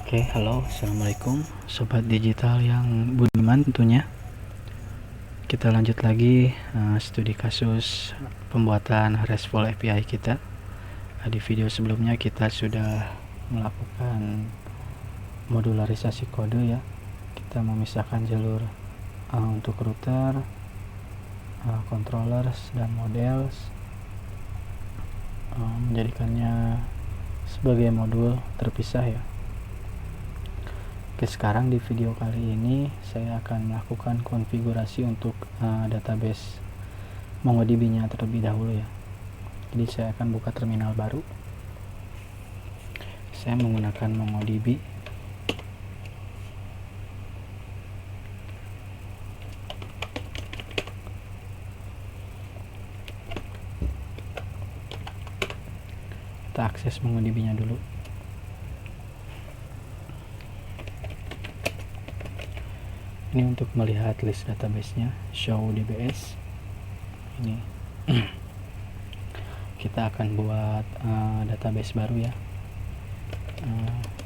Oke, halo, assalamualaikum sobat digital yang budiman tentunya. Kita lanjut lagi studi kasus pembuatan RESTful API kita. Di video sebelumnya kita sudah melakukan modularisasi kode ya. Kita memisahkan jalur untuk router, controllers dan models, menjadikannya sebagai modul terpisah ya. Oke, sekarang di video kali ini saya akan melakukan konfigurasi untuk database MongoDB nya terlebih dahulu ya. Jadi saya akan buka terminal baru. Saya menggunakan MongoDB. Kita akses MongoDB nya dulu. Ini untuk melihat list database-nya, show DBS. Ini kita akan buat database baru ya.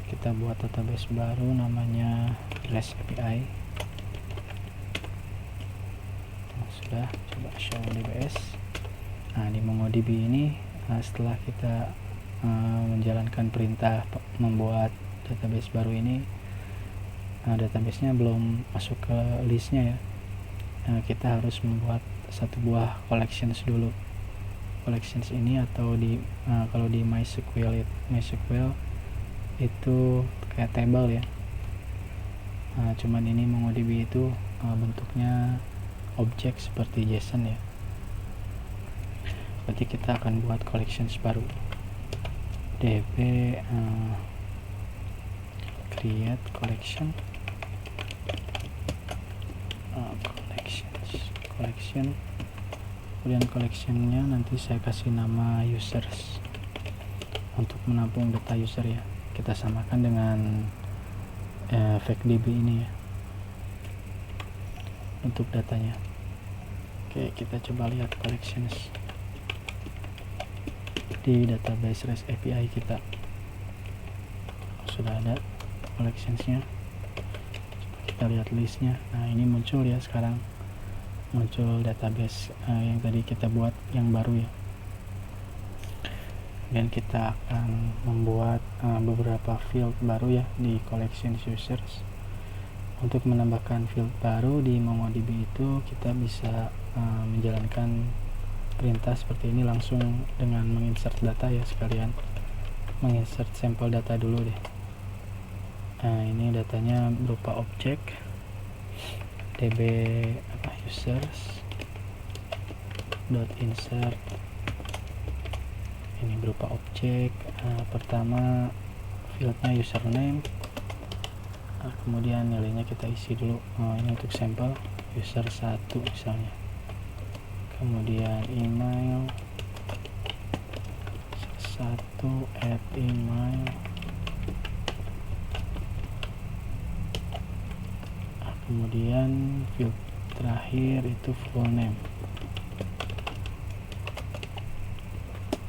Kita buat database baru namanya REST API. Sudah, coba show DBS. Nah, di MongoDB ini setelah kita menjalankan perintah membuat database baru ini, database-nya belum masuk ke listnya ya. Kita harus membuat satu buah collections dulu. Collections ini atau kalau di MySQL itu kayak table ya. Cuman ini MongoDB itu bentuknya objek seperti JSON ya. Berarti kita akan buat collections baru. db create collection. Collection, kemudian collectionnya nanti saya kasih nama users untuk menampung data user ya. Kita samakan dengan FactDB ini ya untuk datanya. Oke, kita coba lihat collections di database REST API kita. Sudah ada collectionsnya. Kita lihat listnya. Nah, ini muncul ya sekarang. Muncul database yang tadi kita buat yang baru ya. Dan kita akan membuat beberapa field baru ya di collection users. Untuk menambahkan field baru di MongoDB itu kita bisa menjalankan perintah seperti ini langsung dengan menginsert data ya, sekalian menginsert sampel data dulu deh. Ini datanya berupa objek db users .insert. Ini berupa objek. Pertama fieldnya username, kemudian nilainya kita isi dulu. Ini untuk sampel user 1 misalnya. Kemudian email 1@email. Kemudian field terakhir itu full name,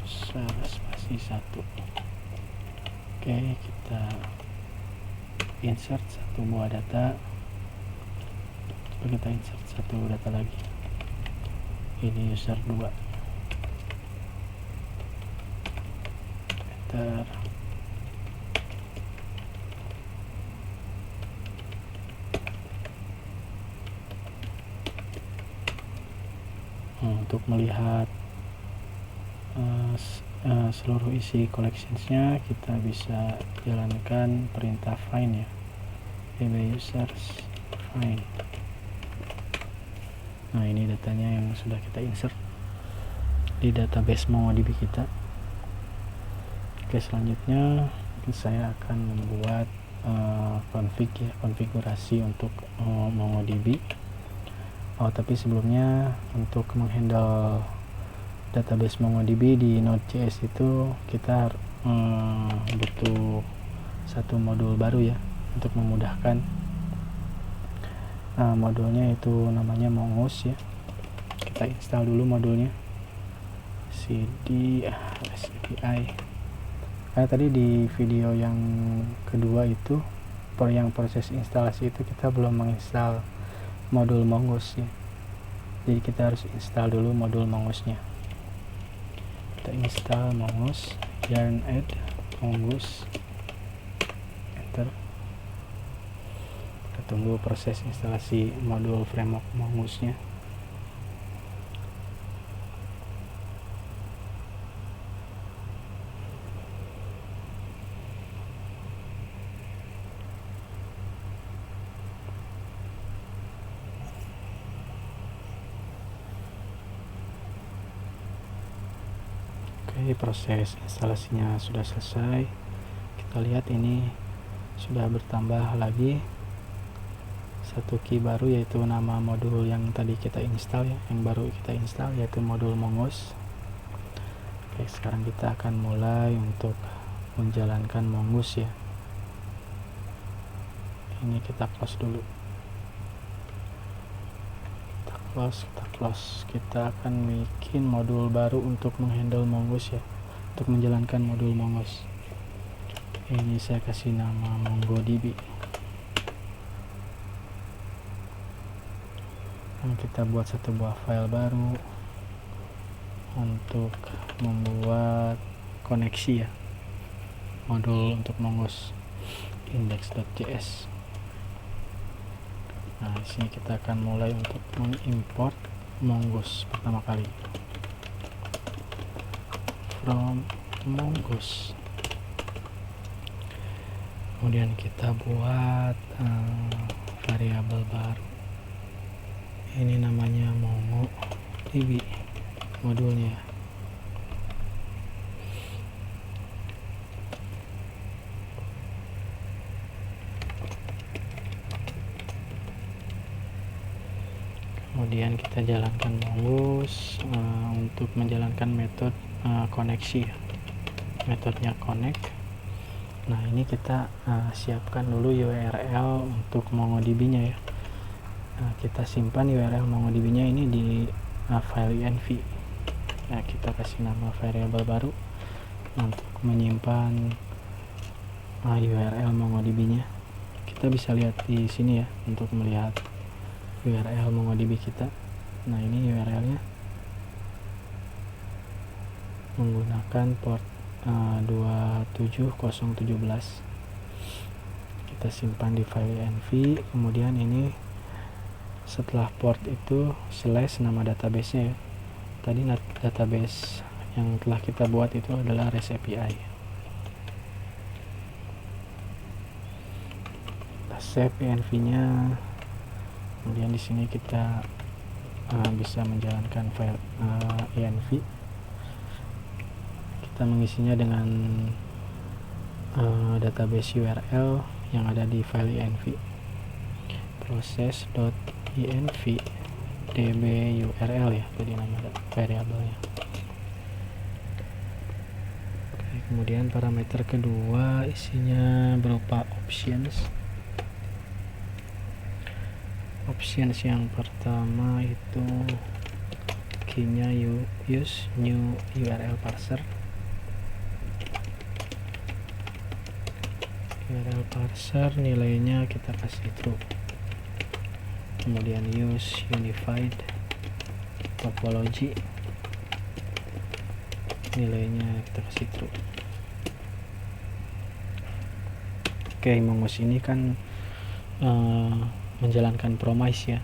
spasi 1. Oke, kita insert satu buah data. Coba kita insert satu data lagi. Ini user 2. Enter. Untuk melihat seluruh isi collectionsnya, kita bisa jalankan perintah find ya, db users find. Nah, ini datanya yang sudah kita insert di database MongoDB kita. Oke, selanjutnya saya akan membuat konfigurasi untuk MongoDB. Tapi sebelumnya untuk menghandle database MongoDB di Node.js itu kita butuh satu modul baru ya untuk memudahkan. Modulnya itu namanya Mongoose ya. Kita install dulu modulnya. cd REST API Karena tadi di video yang kedua itu yang proses instalasi itu kita belum menginstal modul Mongoose ya. Jadi kita harus install dulu modul Mongoose-nya. Kita install Mongoose, yarn add Mongoose, enter. Kita tunggu proses instalasi modul framework Mongoose-nya. Oke, proses instalasinya sudah selesai. Kita lihat ini sudah bertambah lagi satu key baru, yaitu nama modul yang tadi kita install ya, yang baru kita install, yaitu modul Mongoose. Oke, sekarang kita akan mulai untuk menjalankan Mongoose ya. Ini kita close dulu. Kita close. Kita akan bikin modul baru untuk menghandle Mongoose ya, untuk menjalankan modul Mongoose. Ini saya kasih nama MongoDB. Dan kita buat satu buah file baru untuk membuat koneksi ya, modul untuk Mongoose, index.js. Nah, di sini kita akan mulai untuk mengimport Mongoose pertama kali from Mongoose. Kemudian kita buat variabel baru. Ini namanya MongoDB modulnya. Kemudian kita jalankan Mongoose untuk menjalankan metode koneksi ya. Metodenya connect. Nah, ini kita siapkan dulu URL untuk MongoDB nya ya. Kita simpan URL MongoDB nya ini di file env. Nah, kita kasih nama variabel baru untuk menyimpan URL MongoDB nya. Kita bisa lihat di sini ya untuk melihat URL MongoDB kita. Nah, ini URL-nya menggunakan port 27017. Kita simpan di file env. Kemudian ini setelah port itu slash nama database-nya ya. Tadi database yang telah kita buat itu adalah REST API. Kita save env-nya. Kemudian di sini kita bisa menjalankan file env. Kita mengisinya dengan database URL yang ada di file env, proses.env db URL ya, jadi nama variabelnya. Oke, kemudian parameter kedua isinya berupa options. Options yang pertama itu key-nya use new URL parser. URL parser nilainya kita kasih true. Kemudian use unified topology, nilainya kita kasih true. Oke, Mongoose ini kan menjalankan promise ya,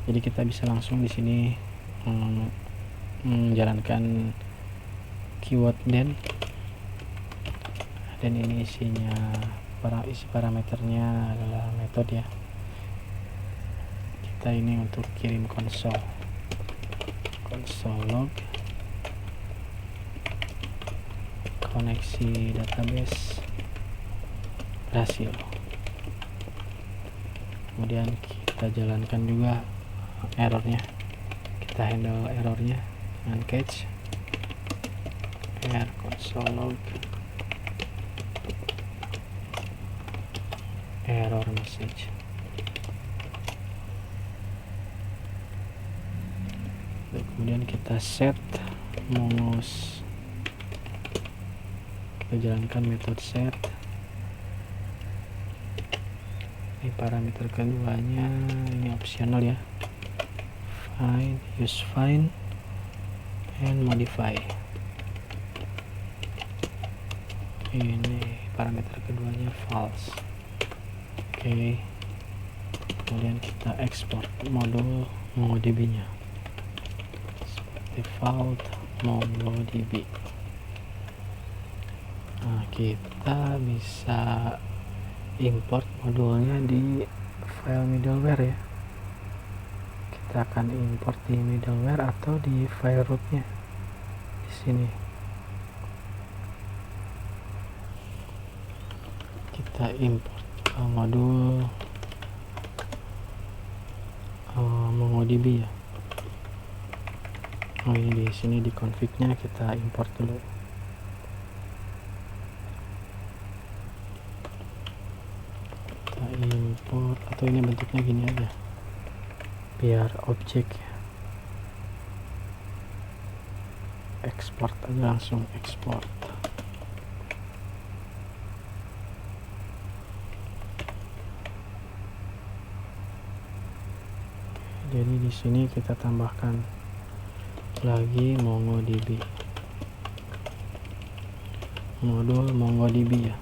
jadi kita bisa langsung di sini menjalankan keyword then ini isinya isi parameternya adalah metode ya. Kita ini untuk kirim console log koneksi database berhasil. Kemudian kita jalankan juga errornya, kita handle errornya dengan catch console log error message. Kemudian kita set Mongoose kita jalankan metode set. Ini parameter keduanya, ini optional ya, find, use find and modify. Ini parameter keduanya false. Oke, kemudian kita ekspor modul MongoDB nya default MongoDB. Nah, kita bisa import modulnya di file middleware ya. Kita akan import di middleware atau di file rootnya di sini. Kita import modul MongoDB ya. Oh, ini di sini di config-nya kita import dulu. Kita import, atau ini bentuknya gini aja biar objek ya. Export aja, langsung export. Jadi di sini kita tambahkan lagi MongoDB, modul MongoDB ya.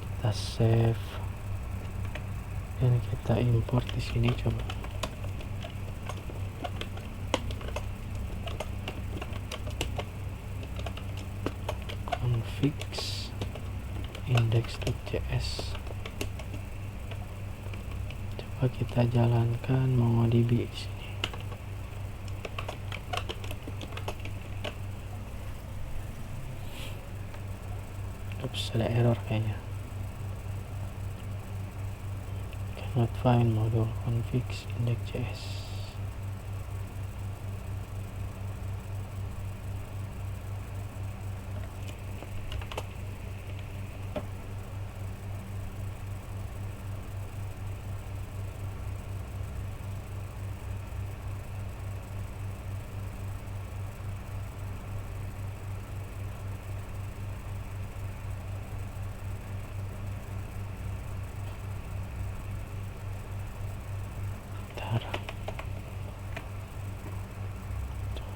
Kita save dan kita import di sini. Coba config index.js. Coba kita jalankan MongoDB di sini. Ups, ada error kayaknya. Cannot find module config index.js.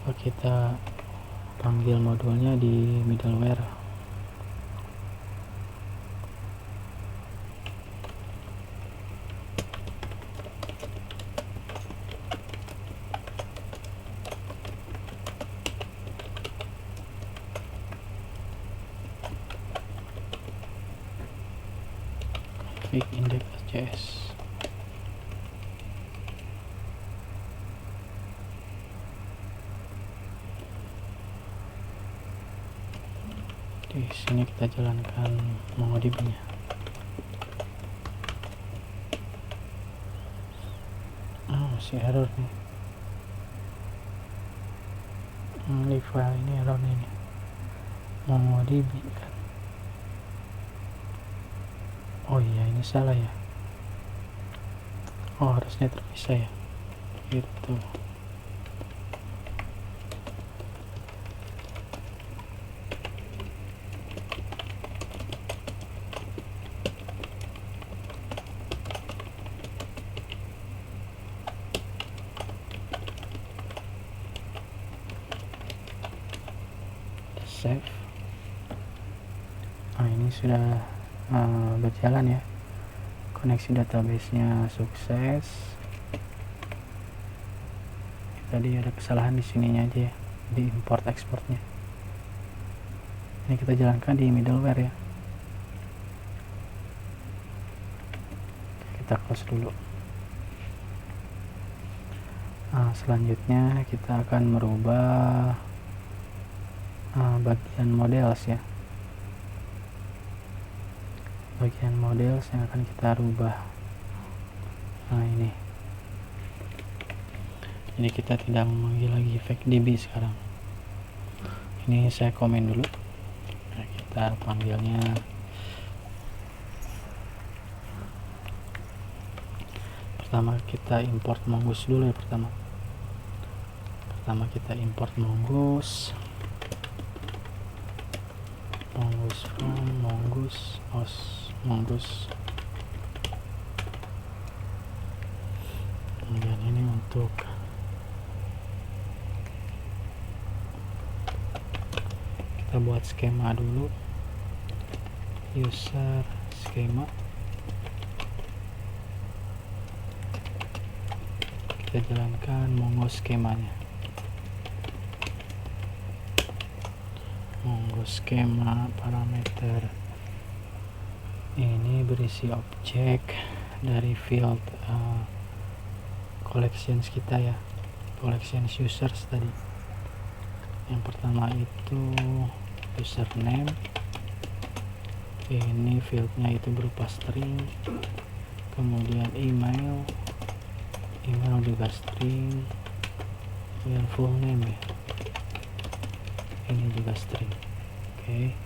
Coba kita panggil modulnya di middleware. Config index.js. Di sini kita jalankan MongoDB-nya. Masih error nih. Di file ini error ini. MongoDB kan. Oh iya, ini salah ya. Oh, harusnya terpisah ya. Gitu. Save. Nah, ini sudah berjalan ya. Koneksi database-nya sukses. Tadi ada kesalahan di sininya aja ya, di import exportnya. Ini kita jalankan di middleware ya. Kita close dulu. Nah, selanjutnya kita akan merubah bagian models ya. Bagian models yang akan kita rubah. Nah, ini kita tidak memanggil lagi fake db sekarang. Ini saya komen dulu. Nah, kita panggilnya pertama kita import mongoose dulu ya. Pertama kita import mongoose. mongoose from mongoose. Kemudian ini untuk kita buat skema dulu, user skema. Kita jalankan mongoose skemanya. Mongoose skema parameter ini berisi objek dari field collections kita ya, collections users tadi. Yang pertama itu username, ini fieldnya itu berupa string. Kemudian email juga string, dan full name ya, ini juga string. Oke.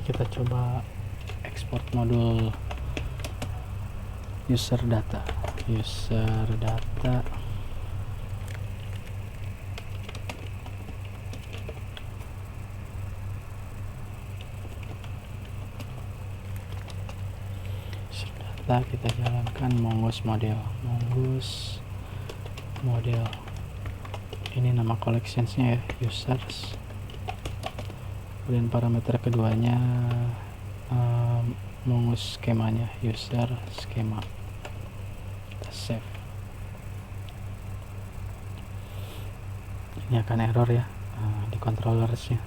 Kita coba export modul user data. Kita jalankan mongoose model. Ini nama collectionsnya ya, users. Kemudian parameter keduanya mongoose skemanya, user skema. Kita save. Ini akan error ya di controllersnya.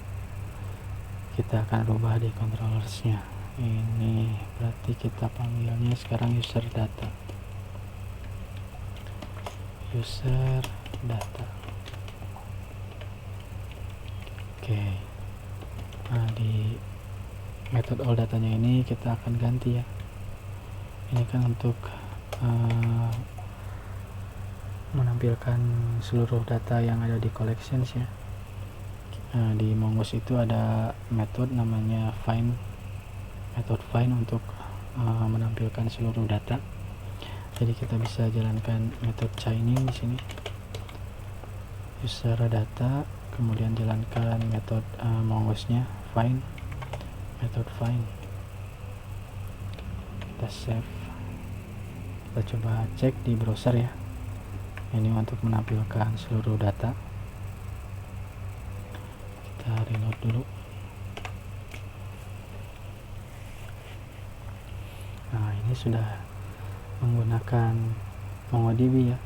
Kita akan rubah di controllersnya. Ini berarti kita panggilnya sekarang user data. Oke. Nah, di method all datanya ini kita akan ganti ya. Ini kan untuk menampilkan seluruh data yang ada di collections ya. Di mongoose itu ada method namanya find untuk menampilkan seluruh data. Jadi kita bisa jalankan method chaining di sini, user data, kemudian jalankan method mongoose-nya find, method find. Kita save. Kita coba cek di browser ya. Ini untuk menampilkan seluruh data. Kita reload dulu. Nah, ini sudah menggunakan MongoDB ya,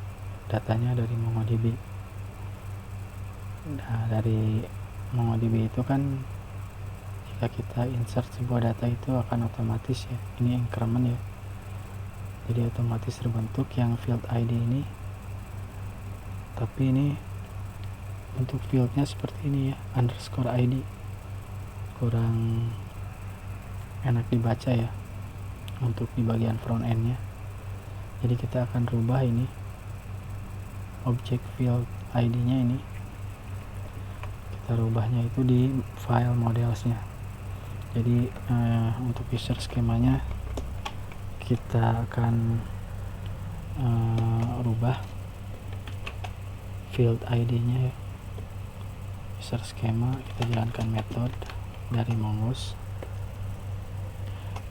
datanya dari MongoDB. Nah, dari MongoDB itu kan jika kita insert sebuah data itu akan otomatis ya, ini increment ya, jadi otomatis terbentuk yang field ID ini. Tapi ini untuk fieldnya seperti ini ya, underscore ID, kurang enak dibaca ya untuk di bagian front end nya. Jadi kita akan rubah ini object field ID nya ini, kita rubahnya itu di file modelsnya. Jadi untuk user skemanya kita akan rubah field ID nya ya, user skema. Kita jalankan method dari mongoose.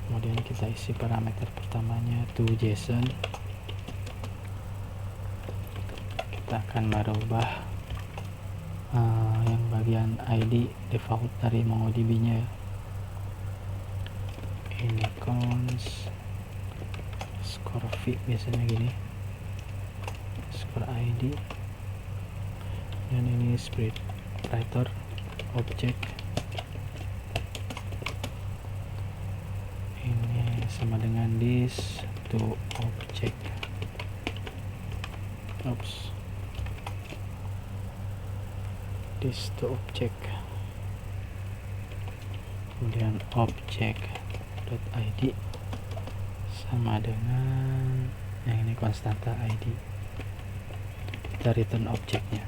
Kemudian kita isi parameter pertamanya to JSON. Kita akan merubah yang bagian ID default dari MongoDB nya ya. Ini cons score v, biasanya gini, score ID. Dan ini spreader object, ini sama dengan this to object. This to object. Kemudian object.id sama dengan yang ini konstanta ID. Kita return objeknya.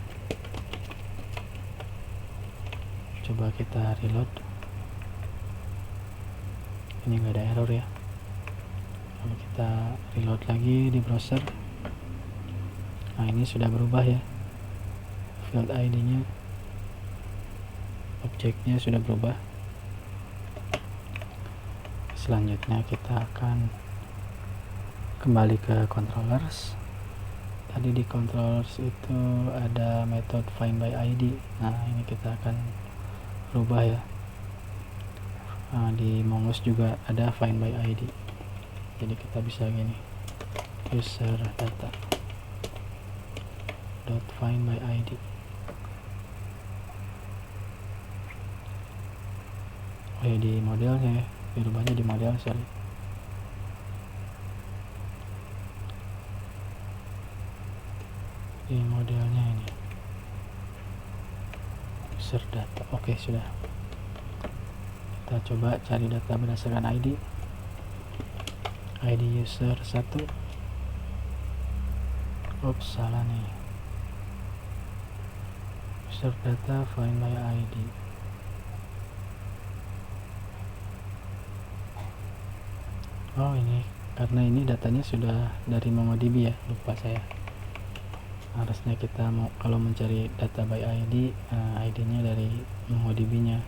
Coba kita reload. Ini nggak ada error ya. Kalau kita reload lagi di browser, nah ini sudah berubah ya field ID nya. objeknya sudah berubah. Selanjutnya kita akan kembali ke controllers. Tadi di controllers itu ada metode find by ID. Nah, ini kita akan rubah ya. Di Mongoose juga ada find by ID. Jadi kita bisa gini, user data dot find by ID. Di modelnya ya, dirubahnya di model, sorry. Di modelnya ini user data. Oke, sudah. Kita coba cari data berdasarkan ID user 1. Oops, salah nih. User data find by ID. Oh, ini karena ini datanya sudah dari MongoDB ya, lupa saya. Harusnya kita kalau mencari data by ID, ID-nya dari MongoDB-nya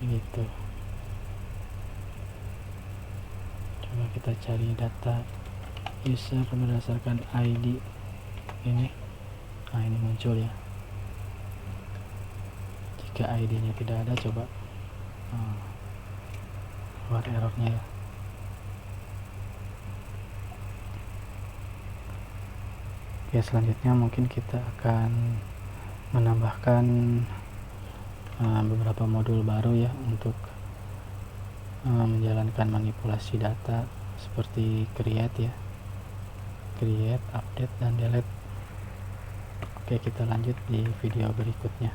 gitu. Coba kita cari data user berdasarkan ID ini. Nah, ini muncul ya. Jika ID-nya tidak ada, coba keluar errornya ya. Oke, selanjutnya mungkin kita akan menambahkan beberapa modul baru ya untuk menjalankan manipulasi data seperti create ya, create, update, dan delete. Oke, kita lanjut di video berikutnya.